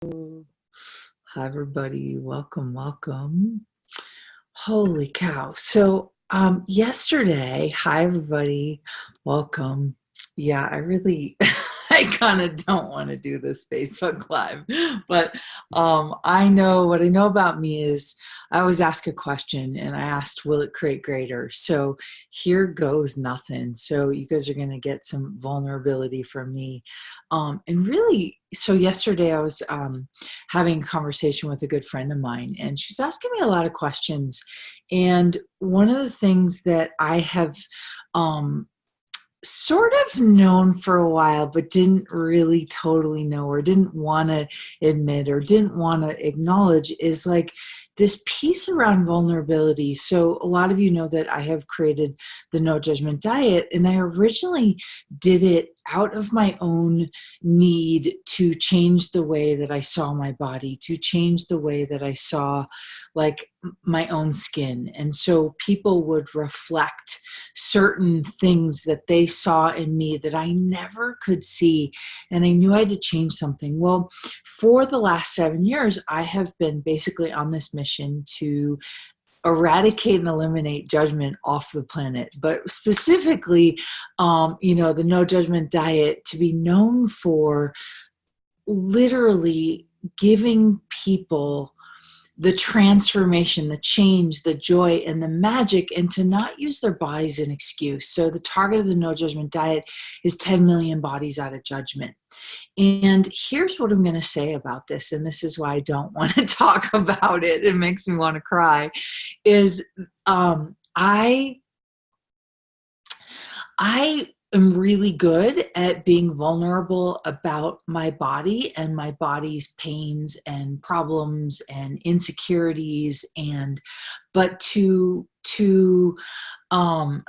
Hi, everybody. Welcome, welcome. Holy cow. Yesterday, hi, everybody. Welcome. Yeah, I really, I kind of don't want to do this Facebook Live, but I know what I know about me is I always ask a question and I asked, will it create greater? So here goes nothing. So you guys are going to get some vulnerability from me. And really, so yesterday I was having a conversation with a good friend of mine, and she was asking me a lot of questions. And one of the things that I have um, sort of known for a while, but didn't really totally know or didn't want to admit or didn't want to acknowledge is like this piece around vulnerability. So a lot of you know that I have created the No Judgment Diet, and I originally did it out of my own need to change the way that I saw my body, to change the way that I saw like my own skin. And so people would reflect certain things that they saw in me that I never could see. And I knew I had to change something. Well, for the last 7 years, I have been basically on this mission to eradicate and eliminate judgment off the planet, but specifically, the No Judgment Diet to be known for literally giving people the transformation, the change, the joy, and the magic, and to not use their bodies as an excuse. So the target of the No Judgment Diet is 10 million bodies out of judgment. And here's what I'm going to say about this, and this is why I don't want to talk about it. It makes me want to cry, is I am really good at being vulnerable about my body and my body's pains and problems and insecurities, but I've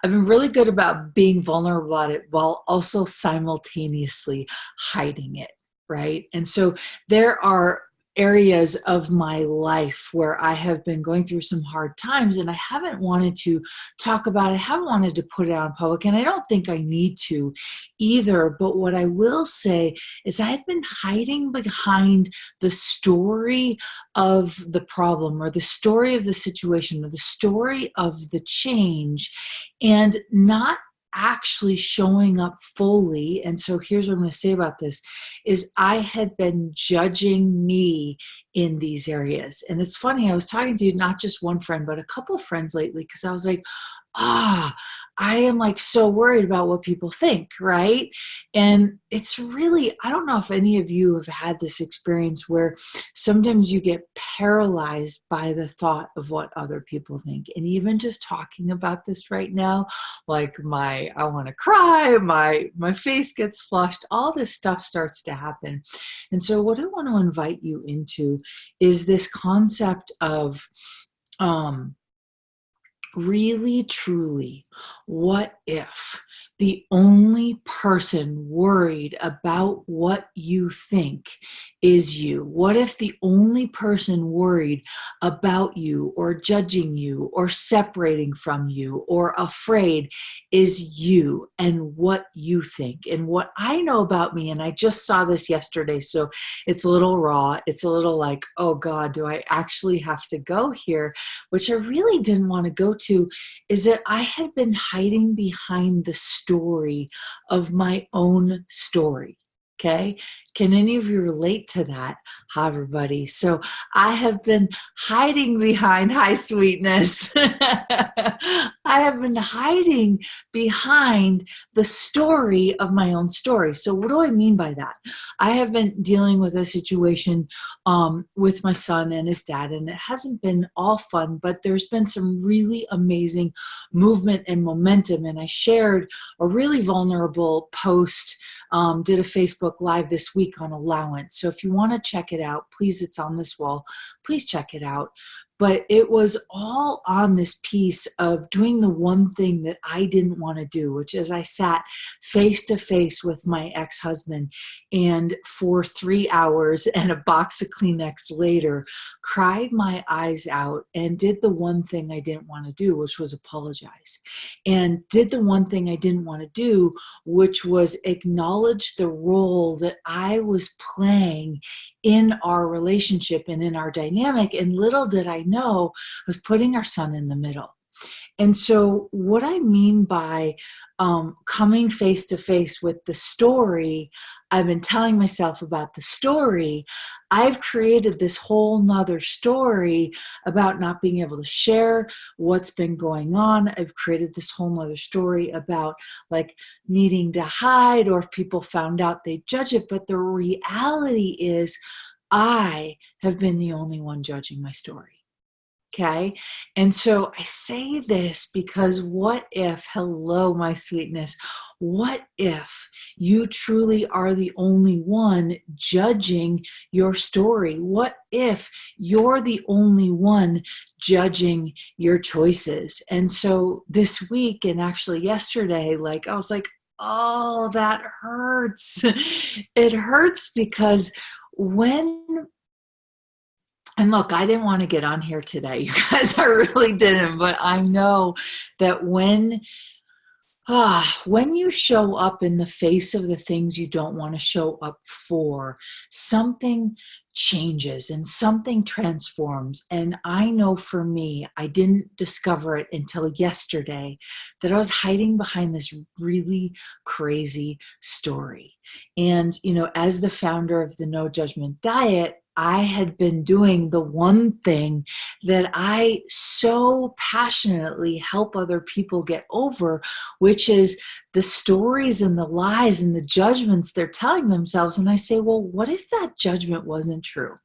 been really good about being vulnerable about it while also simultaneously hiding it, right? And so there are areas of my life where I have been going through some hard times and I haven't wanted to talk about it, I haven't wanted to put it out in public, and I don't think I need to either. But what I will say is I've been hiding behind the story of the problem or the story of the situation or the story of the change, and not actually showing up fully. And so here's what I'm going to say about this is I had been judging me in these areas. And it's funny, I was talking to not just one friend, but a couple of friends lately, because I was like, I am like so worried about what people think, right? And it's really, I don't know if any of you have had this experience where sometimes you get paralyzed by the thought of what other people think. And even just talking about this right now, like I want to cry, my face gets flushed, all this stuff starts to happen. And so what I want to invite you into is this concept of really, truly, what if the only person worried about what you think is you? What if the only person worried about you or judging you or separating from you or afraid is you and what you think? And what I know about me, and I just saw this yesterday, so it's a little raw. It's a little like, oh God, do I actually have to go here? Which I really didn't want to go to, is that I had been hiding behind the story of my own story. Okay. Can any of you relate to that? Hi, everybody. So I have been hiding behind, hi, sweetness. I have been hiding behind the story of my own story. So what do I mean by that? I have been dealing with a situation with my son and his dad, and it hasn't been all fun, but there's been some really amazing movement and momentum. And I shared a really vulnerable post, did a Facebook Live this week on allowance. So if you want to check it out, please, it's on this wall. Please check it out. But it was all on this piece of doing the one thing that I didn't want to do, which is I sat face to face with my ex-husband, and for 3 hours and a box of Kleenex later, cried my eyes out and did the one thing I didn't want to do, which was apologize. And did the one thing I didn't want to do, which was acknowledge the role that I was playing in our relationship and in our dynamic. And little did I know, I was putting our son in the middle. And so what I mean by coming face to face with the story I've been telling myself about the story, I've created this whole nother story about not being able to share what's been going on. I've created this whole nother story about like needing to hide, or if people found out, they judge it. But the reality is I have been the only one judging my story. Okay. And so I say this because what if, hello, my sweetness, what if you truly are the only one judging your story? What if you're the only one judging your choices? And so this week, and actually yesterday, like I was like, oh, that hurts. It hurts because and look, I didn't want to get on here today, you guys, I really didn't, but I know that when you show up in the face of the things you don't want to show up for, something changes and something transforms. And I know for me, I didn't discover it until yesterday that I was hiding behind this really crazy story. And, as the founder of the No Judgment Diet, I had been doing the one thing that I so passionately help other people get over, which is the stories and the lies and the judgments they're telling themselves. And I say, well, what if that judgment wasn't true?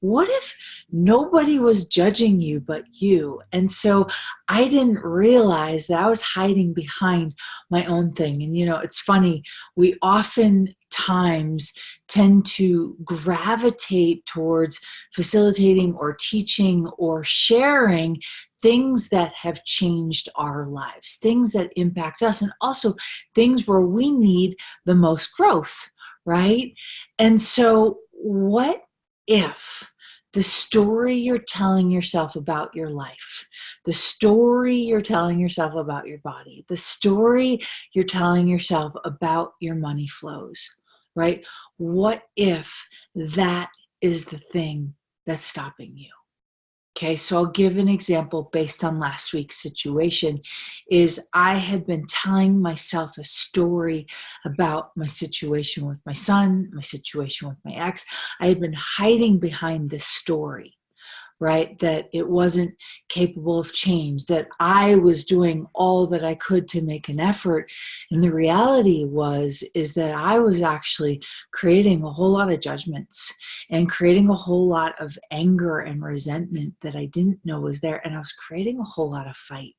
What if nobody was judging you but you? And so I didn't realize that I was hiding behind my own thing. And, it's funny, we oftentimes tend to gravitate towards facilitating or teaching or sharing things that have changed our lives, things that impact us, and also things where we need the most growth, right? And so what if the story you're telling yourself about your life, the story you're telling yourself about your body, the story you're telling yourself about your money flows, right? What if that is the thing that's stopping you? Okay, so I'll give an example based on last week's situation. Is I had been telling myself a story about my situation with my son, my situation with my ex. I had been hiding behind this story, right? That it wasn't capable of change, that I was doing all that I could to make an effort. And the reality is that I was actually creating a whole lot of judgments and creating a whole lot of anger and resentment that I didn't know was there. And I was creating a whole lot of fight.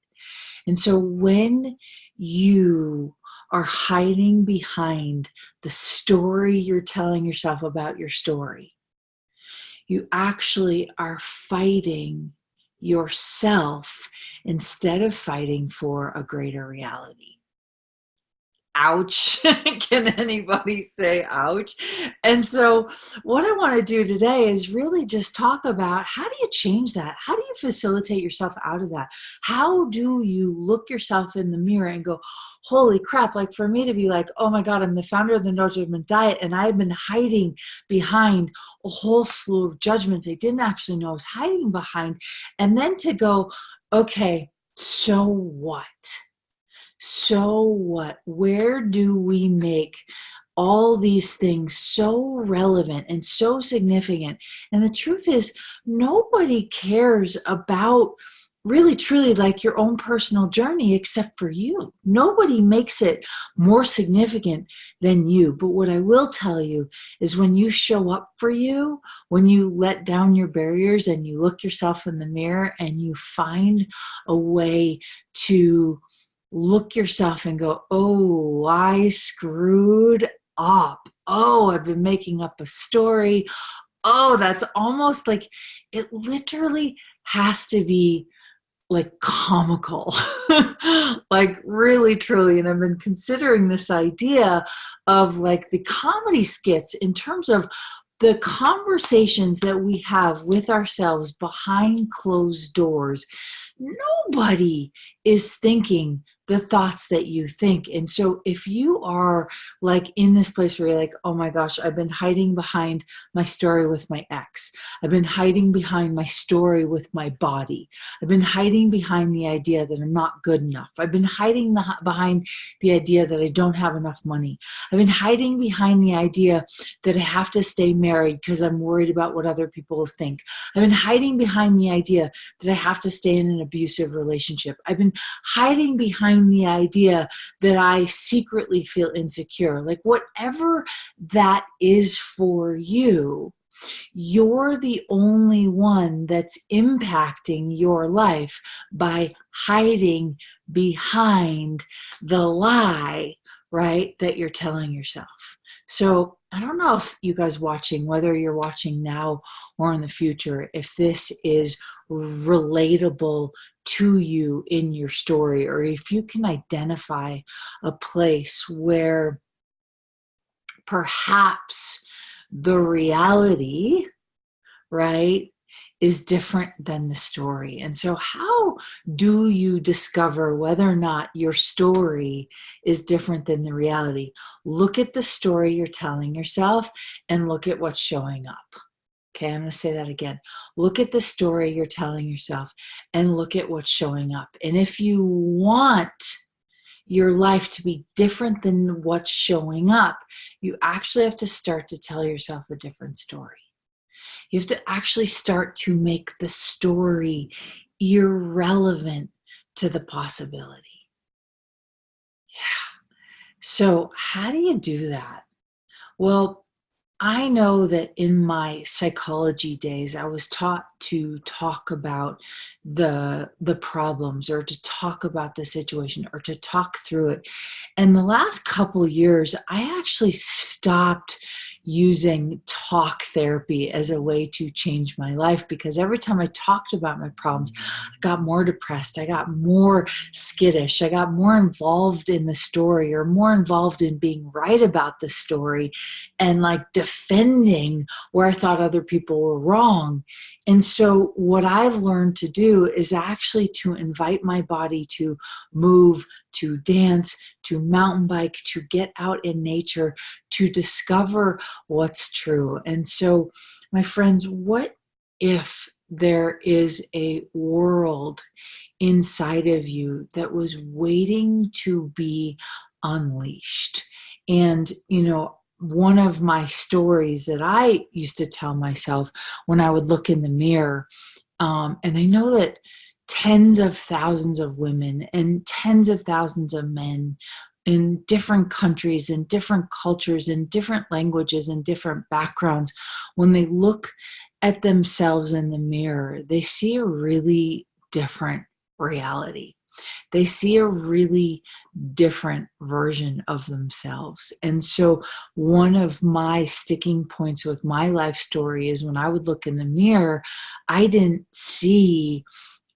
And so when you are hiding behind the story you're telling yourself about your story, you actually are fighting yourself instead of fighting for a greater reality. Ouch. Can anybody say ouch? And so what I want to do today is really just talk about, how do you change that? How do you facilitate yourself out of that? How do you look yourself in the mirror and go, holy crap, like for me to be like, oh my God, I'm the founder of the No Judgment Diet, and I've been hiding behind a whole slew of judgments I didn't actually know I was hiding behind. And then to go, okay, so what? So what? Where do we make all these things so relevant and so significant? And the truth is, nobody cares about really truly like your own personal journey except for you. Nobody makes it more significant than you. But what I will tell you is, when you show up for you, when you let down your barriers and you look yourself in the mirror and you find a way to look yourself and go, oh, I screwed up. Oh, I've been making up a story. Oh, that's almost like, it literally has to be like comical, like really, truly. And I've been considering this idea of like the comedy skits in terms of the conversations that we have with ourselves behind closed doors. Nobody is thinking the thoughts that you think. And so if you are like in this place where you're like, oh my gosh, I've been hiding behind my story with my ex. I've been hiding behind my story with my body. I've been hiding behind the idea that I'm not good enough. I've been hiding behind the idea that I don't have enough money. I've been hiding behind the idea that I have to stay married because I'm worried about what other people will think. I've been hiding behind the idea that I have to stay in an abusive relationship. I've been hiding behind the idea that I secretly feel insecure. Like whatever that is for you, you're the only one that's impacting your life by hiding behind the lie, right, that you're telling yourself. So I don't know if you guys watching, whether you're watching now or in the future, if this is relatable to you in your story, or if you can identify a place where perhaps the reality, right, is different than the story. And so how do you discover whether or not your story is different than the reality? Look at the story you're telling yourself and look at what's showing up. Okay, I'm going to say that again. Look at the story you're telling yourself and look at what's showing up. And if you want your life to be different than what's showing up, you actually have to start to tell yourself a different story. You have to actually start to make the story irrelevant to the possibility. Yeah. So how do you do that? Well, I know that in my psychology days, I was taught to talk about the problems, or to talk about the situation, or to talk through it. And the last couple years, I actually stopped using talk therapy as a way to change my life, because every time I talked about my problems, I got more depressed, I got more skittish, I got more involved in the story, or more involved in being right about the story, and like defending where I thought other people were wrong. And so what I've learned to do is actually to invite my body to move, to dance, to mountain bike, to get out in nature, to discover what's true. And so, my friends, what if there is a world inside of you that was waiting to be unleashed? And, you know, one of my stories that I used to tell myself when I would look in the mirror, and I know that tens of thousands of women and tens of thousands of men in different countries and different cultures and different languages and different backgrounds, when they look at themselves in the mirror, they see a really different reality. They see a really different version of themselves. And so one of my sticking points with my life story is when I would look in the mirror, I didn't see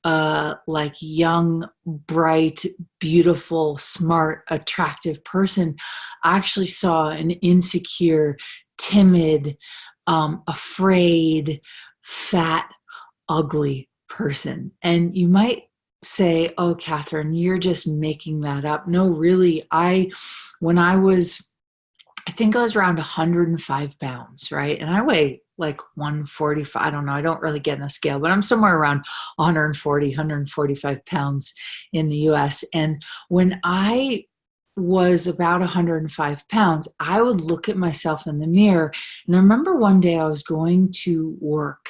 like young, bright, beautiful, smart, attractive person. I actually saw an insecure, timid, afraid, fat, ugly person. And you might say, oh, Katherine, you're just making that up. No, really, I think I was around 105 pounds, right? And I weigh like 145. I don't know. I don't really get in a scale, but I'm somewhere around 140, 145 pounds in the US. And when I was about 105 pounds, I would look at myself in the mirror. And I remember one day I was going to work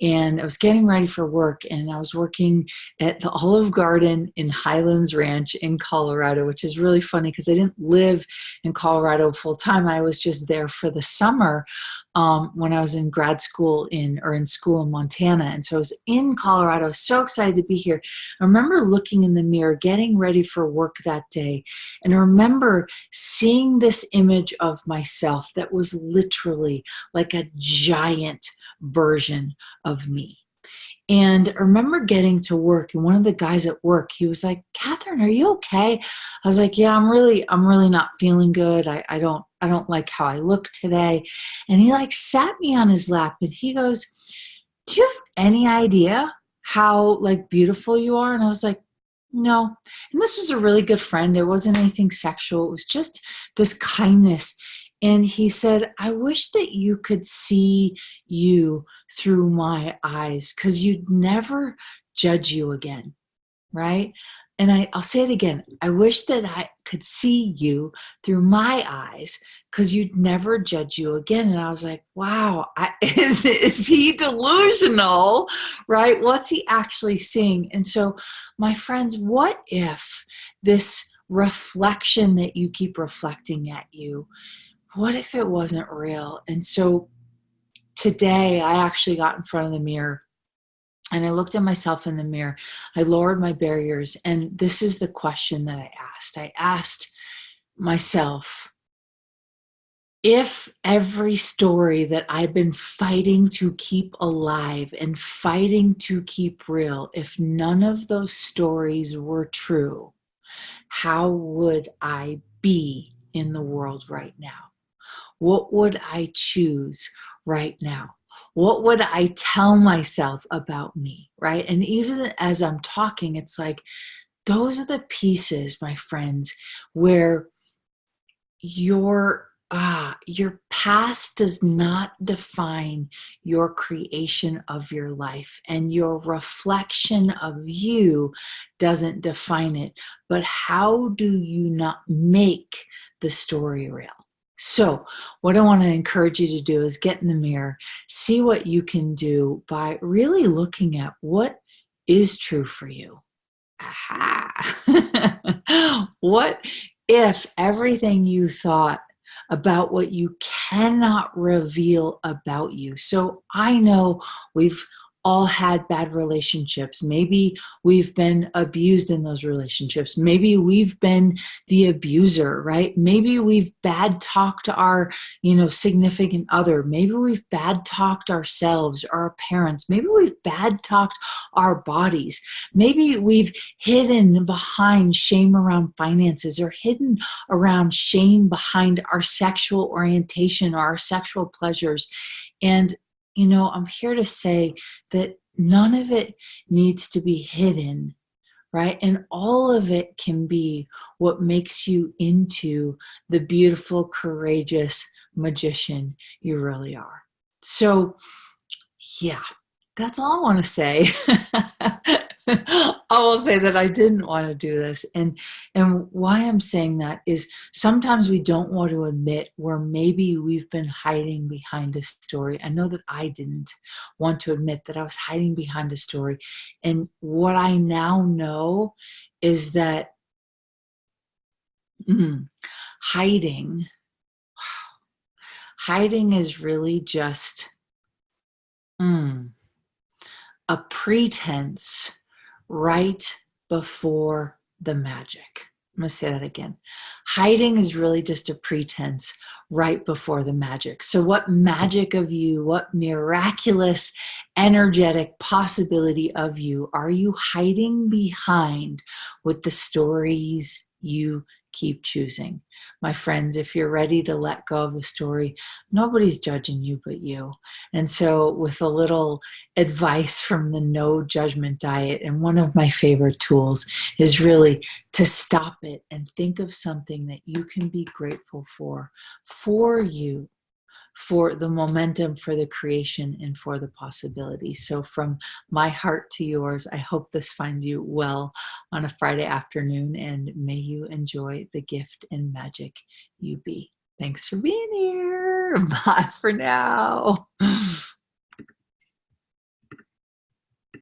and I was getting ready for work, and I was working at the Olive Garden in Highlands Ranch in Colorado, which is really funny because I didn't live in Colorado full time. I was just there for the summer when I was in grad school in school in Montana. And so I was in Colorado, so excited to be here. I remember looking in the mirror, getting ready for work that day. And I remember seeing this image of myself that was literally like a giant version of me. And I remember getting to work, and one of the guys at work, he was like, "Katherine, are you okay?" I was like, "Yeah, I'm really not feeling good. I don't like how I look today." And he like sat me on his lap and he goes, "Do you have any idea how like beautiful you are?" And I was like, "No." And this was a really good friend. It wasn't anything sexual. It was just this kindness. And he said, "I wish that you could see you through my eyes because you'd never judge you again." Right? And I'll say it again. I wish that I could see you through my eyes because you'd never judge you again. And I was like, wow, is he delusional? Right? What's he actually seeing? And so, my friends, what if this reflection that you keep reflecting at you, what if it wasn't real? And so today I actually got in front of the mirror and I looked at myself in the mirror. I lowered my barriers. And this is the question that I asked. I asked myself, if every story that I've been fighting to keep alive and fighting to keep real, if none of those stories were true, how would I be in the world right now? What would I choose right now? What would I tell myself about me, right? And even as I'm talking, it's like, those are the pieces, my friends, where your past does not define your creation of your life, and your reflection of you doesn't define it. But how do you not make the story real? So what I want to encourage you to do is get in the mirror, see what you can do by really looking at what is true for you. Aha. What if everything you thought about what you cannot reveal about you? So I know we've all had bad relationships. Maybe we've been abused in those relationships. Maybe we've been the abuser, right? Maybe we've bad talked our, significant other. Maybe we've bad talked ourselves, our parents. Maybe we've bad talked our bodies. Maybe we've hidden behind shame around finances, or hidden around shame behind our sexual orientation or our sexual pleasures. And I'm here to say that none of it needs to be hidden, right? And all of it can be what makes you into the beautiful, courageous magician you really are. So, yeah, that's all I want to say. I will say that I didn't want to do this. And why I'm saying that is sometimes we don't want to admit where maybe we've been hiding behind a story. I know that I didn't want to admit that I was hiding behind a story. And what I now know is that hiding is really just a pretense right before the magic. I'm going to say that again. Hiding is really just a pretense right before the magic. So what magic of you, what miraculous, energetic possibility of you are you hiding behind with the stories you keep choosing? My friends, if you're ready to let go of the story, nobody's judging you but you. And so with a little advice from the no judgment diet, and one of my favorite tools is really to stop it and think of something that you can be grateful for you, for the momentum, for the creation, and for the possibility. So from my heart to yours, I hope this finds you well on a Friday afternoon, and may you enjoy the gift and magic you be. Thanks for being here. Bye for now.